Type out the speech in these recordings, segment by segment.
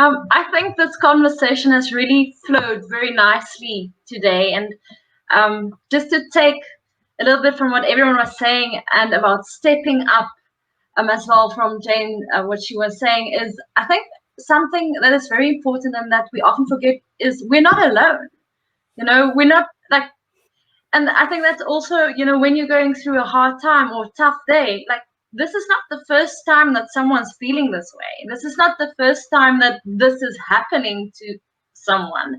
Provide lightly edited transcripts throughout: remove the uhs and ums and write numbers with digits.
I think this conversation has really flowed very nicely today. And just to take a little bit from what everyone was saying and about stepping up as well from Jayne, what she was saying is, I think something that is very important and that we often forget is we're not alone. We're not like, and I think that's also, when you're going through a hard time or tough day, like, this is not the first time that someone's feeling this way. This is not the first time that this is happening to someone.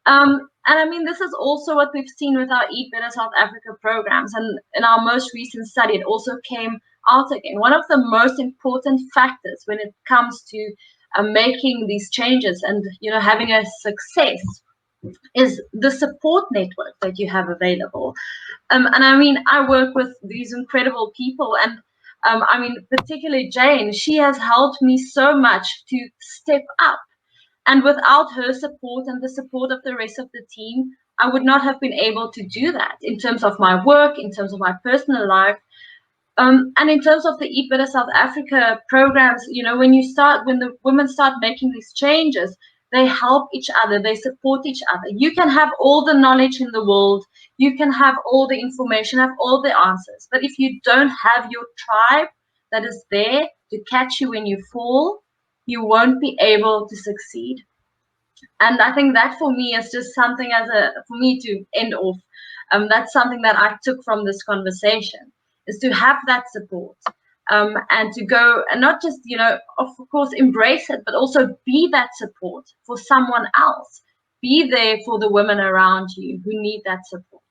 And I mean, this is also what we've seen with our Eat Better South Africa programs. And in our most recent study, it also came out again. One of the most important factors when it comes to making these changes and, having a success is the support network that you have available. And I mean, I work with these incredible people, and I mean, particularly Jayne, she has helped me so much to step up. And without her support and the support of the rest of the team, I would not have been able to do that in terms of my work, in terms of my personal life. And in terms of the Eat Better South Africa programs, when the women start making these changes, they help each other, they support each other. You can have all the knowledge in the world, you can have all the information, have all the answers. But if you don't have your tribe that is there to catch you when you fall, you won't be able to succeed. And I think that for me is just something for me to end off. That's something that I took from this conversation, is to have that support. And to go and not just, of course, embrace it, but also be that support for someone else. Be there for the women around you who need that support.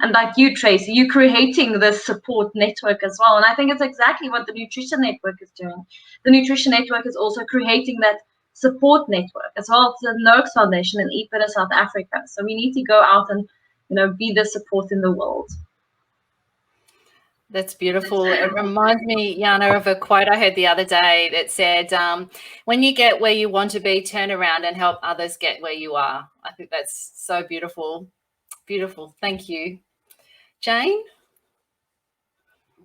And like you, Tracey, you're creating this support network as well. And I think it's exactly what the Nutrition Network is doing. The Nutrition Network is also creating that support network as well as the Noakes Foundation and Eat Better South Africa. So we need to go out and, be the support in the world. That's beautiful. It reminds me, Jana, of a quote I heard the other day that said, when you get where you want to be, turn around and help others get where you are. I think that's so beautiful. Beautiful. Thank you. Jayne?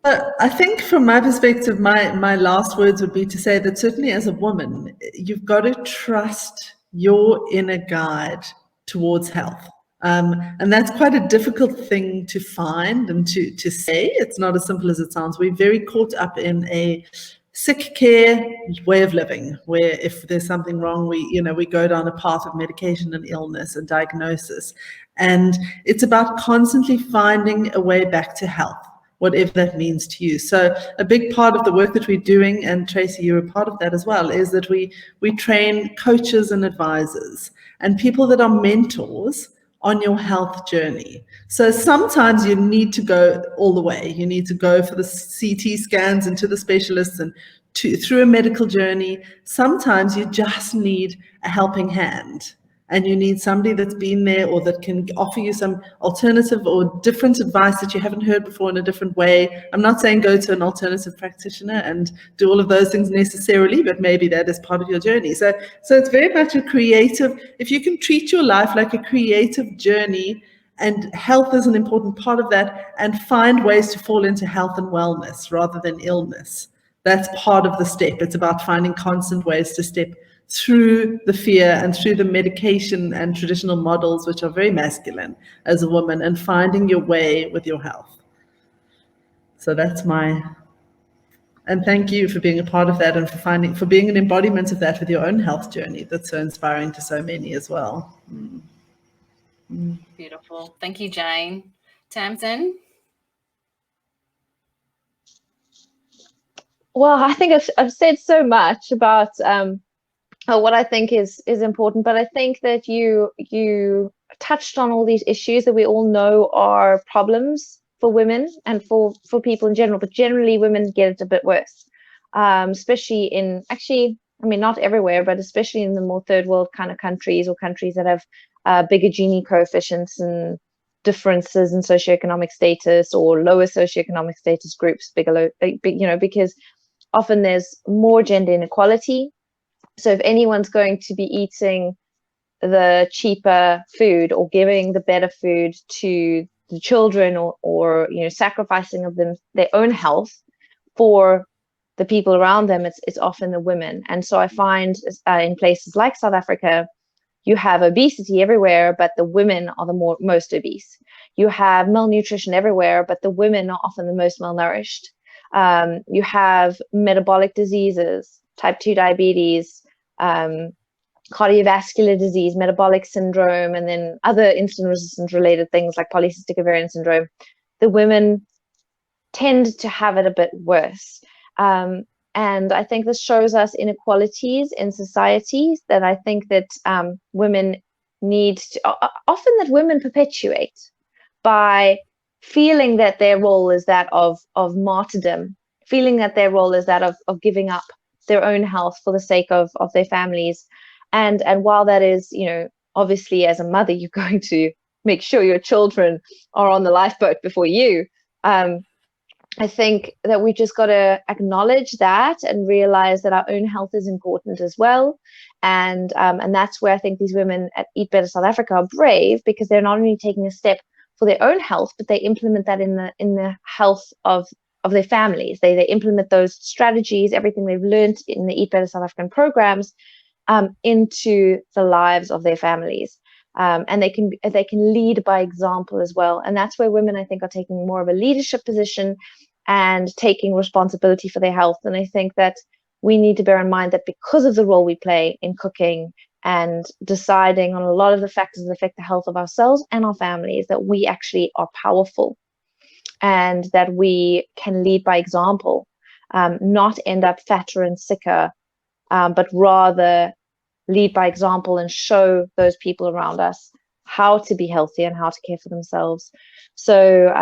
I think from my perspective, my last words would be to say that certainly as a woman, you've got to trust your inner guide towards health. And that's quite a difficult thing to find and to say. It's not as simple as it sounds. We're very caught up in a sick care way of living, where if there's something wrong, we go down a path of medication and illness and diagnosis. And it's about constantly finding a way back to health, whatever that means to you. So a big part of the work that we're doing, and Tracey, you're a part of that as well, is that we train coaches and advisors and people that are mentors on your health journey. So sometimes you need to go all the way. You need to go for the CT scans and to the specialists and through a medical journey. Sometimes you just need a helping hand, and you need somebody that's been there or that can offer you some alternative or different advice that you haven't heard before in a different way. I'm not saying go to an alternative practitioner and do all of those things necessarily, but maybe that is part of your journey. So it's very much a creative, if you can treat your life like a creative journey, and health is an important part of that, and find ways to fall into health and wellness rather than illness. That's part of the step. It's about finding constant ways to step through the fear and through the medication and traditional models, which are very masculine as a woman, and finding your way with your health. So that's and thank you for being a part of that and for being an embodiment of that with your own health journey. That's so inspiring to so many as well. Beautiful. Thank you, Jayne. Tamzyn? Well, I think I've said so much about what I think is important, but I think that you touched on all these issues that we all know are problems for women and for people in general, but generally women get it a bit worse, especially not everywhere, but especially in the more third world kind of countries, or countries that have bigger Gini coefficients and differences in socioeconomic status, or lower socioeconomic status groups, because often there's more gender inequality. So if anyone's going to be eating the cheaper food or giving the better food to the children, or sacrificing of their own health for the people around them, it's often the women. And so I find in places like South Africa, you have obesity everywhere, but the women are the most obese. You have malnutrition everywhere, but the women are often the most malnourished. You have metabolic diseases, type 2 diabetes, cardiovascular disease, metabolic syndrome, and then other insulin resistance related things like polycystic ovarian syndrome. The women tend to have it a bit worse. And I think this shows us inequalities in societies that I think that women need to, often that women perpetuate by feeling that their role is that of martyrdom, feeling that their role is that of giving up their own health for the sake of their families. And while that is, you know, obviously as a mother, you're going to make sure your children are on the lifeboat before you. I think that we just got to acknowledge that and realize that our own health is important as well. And that's where I think these women at Eat Better South Africa are brave, because they're not only taking a step for their own health, but they implement that in the health of their families. They implement those strategies, everything they've learned in the Eat Better South African programs, into the lives of their families. And they can lead by example as well. And that's where women, I think, are taking more of a leadership position and taking responsibility for their health. And I think that we need to bear in mind that because of the role we play in cooking and deciding on a lot of the factors that affect the health of ourselves and our families, that we actually are powerful and that we can lead by example, not end up fatter and sicker, but rather lead by example and show those people around us how to be healthy and how to care for themselves. So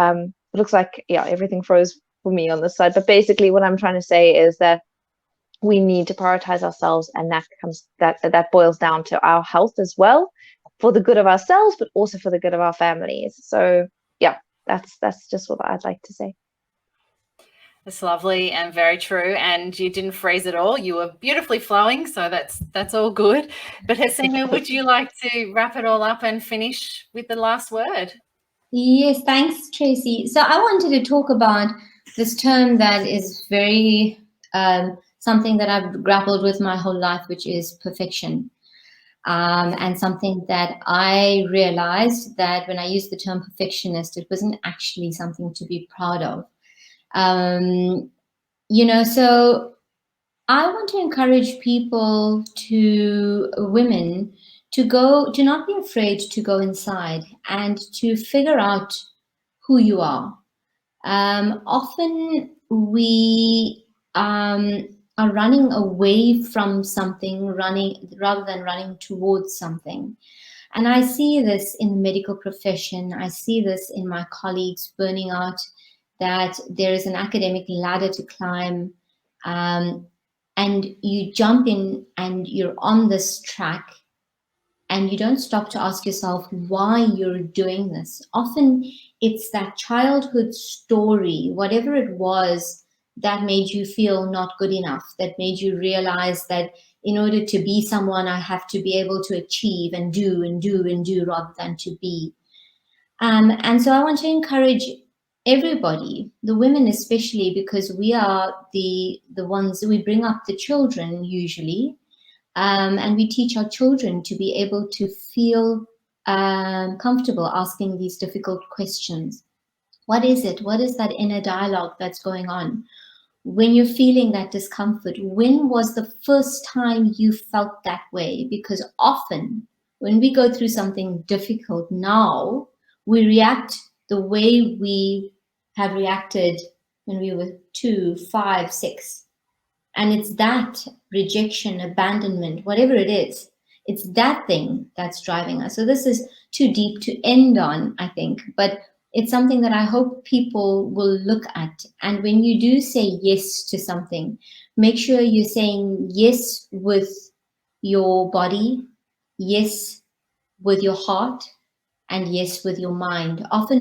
it looks like, yeah, everything froze for me on this side. But basically what I'm trying to say is that we need to prioritize ourselves, and that boils down to our health as well, for the good of ourselves, but also for the good of our families. So yeah, that's just what I'd like to say. That's lovely and very true. And you didn't freeze at all. You were beautifully flowing, so that's all good. But Hassina, would you like to wrap it all up and finish with the last word? Yes, thanks, Tracey. So I wanted to talk about this term that is very something that I've grappled with my whole life, which is perfection. And something that I realized that when I used the term perfectionist, it wasn't actually something to be proud of. You know, so I want to encourage people women to not be afraid to go inside and to figure out who you are. Often we are running away from something, rather than running towards something. And I see this in the medical profession. I see this in my colleagues burning out, that there is an academic ladder to climb, and you jump in and you're on this track and you don't stop to ask yourself why you're doing this. Often it's that childhood story, whatever it was, that made you feel not good enough, that made you realize that in order to be someone, I have to be able to achieve and do and do and do rather than to be. And so I want to encourage everybody, the women especially, because we are the ones, we bring up the children usually, and we teach our children to be able to feel comfortable asking these difficult questions. What is it? What is that inner dialogue that's going on? When you're feeling that discomfort, when was the first time you felt that way? Because often when we go through something difficult now, we react the way we have reacted when we were 2, 5, 6. And it's that rejection, abandonment, whatever it is, it's that thing that's driving us. So this is too deep to end on, I think, but it's something that I hope people will look at. And when you do say yes to something, make sure you're saying yes with your body, yes with your heart, and yes with your mind. Often